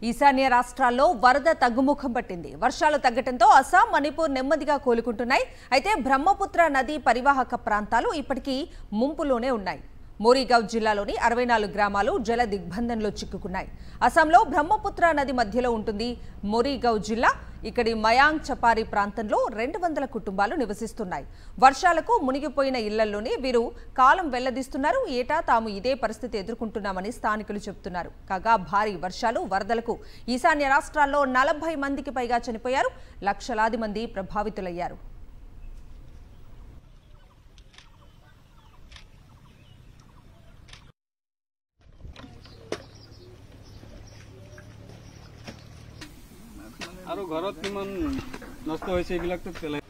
ఈశాన్య రాష్ట్రాల్లో వరద తగ్గుముఖం పట్టింది. వర్షాలు తగ్గడంతో అస్సాం, మణిపూర్ నెమ్మదిగా కోలుకుంటున్నాయి. అయితే బ్రహ్మపుత్ర నది పరివాహక ప్రాంతాలు ఇప్పటికీ ముంపులోనే ఉన్నాయి. మోరీగావ్ జిల్లాలోని 64 గ్రామాలు జల దిగ్బంధంలో చిక్కుకున్నాయి. అస్సాంలో బ్రహ్మపుత్ర నది మధ్యలో ఉంటుంది మోరీగావ్ జిల్లా. ఇక్కడి మయాంగ్ చపారి ప్రాంతంలో 200 కుటుంబాలు నివసిస్తున్నాయి. వర్షాలకు మునిగిపోయిన ఇళ్లలోనే వీరు కాలం వెళ్లదీస్తున్నారు. ఏటా తాము ఇదే పరిస్థితి ఎదుర్కొంటున్నామని స్థానికులు చెబుతున్నారు. కాగా భారీ వర్షాలు, వరదలకు ఈశాన్య రాష్ట్రాల్లో 40 మందికి పైగా చనిపోయారు. లక్షలాది మంది ప్రభావితులయ్యారు. আৰু ঘৰত কিমান নষ্ট হৈছে এইবিলাকতো পেলাই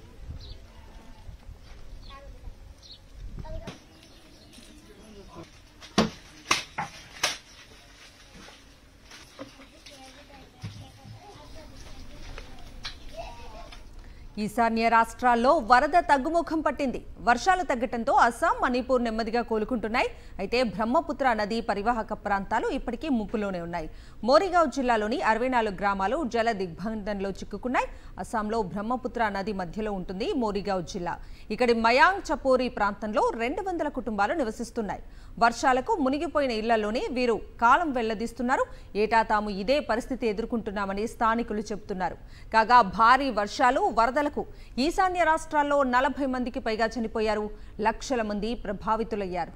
ఈశాన్య రాష్ట్రాల్లో వరద తగ్గుముఖం పట్టింది. వర్షాలు తగ్గడంతో అస్సాం, మణిపూర్ నెమ్మదిగా కోలుకుంటున్నాయి. అయితే బ్రహ్మపుత్ర నది పరివాహక ప్రాంతాలు ఇప్పటికీ ముప్పులోనే ఉన్నాయి. మోరీగావ్ జిల్లాలోని 64 గ్రామాలు జల దిగ్బంధంలో చిక్కుకున్నాయి. అస్సాంలో బ్రహ్మపుత్ర నది మధ్యలో ఉంటుంది మోరీగావ్ జిల్లా. ఇక్కడి మయాంగ్ చపోరి ప్రాంతంలో 200 కుటుంబాలు నివసిస్తున్నాయి. వర్షాలకు మునిగిపోయిన ఇళ్లలోనే వీరు కాలం వెళ్లదీస్తున్నారు. ఏటా తాము ఇదే పరిస్థితి ఎదుర్కొంటున్నామని స్థానికులు చెబుతున్నారు. కాగా భారీ వర్షాలు, వరదలకు ఈశాన్య రాష్ట్రాల్లో 40 మందికి పైగా చనిపోయారు. లక్షల మంది ప్రభావితులయ్యారు.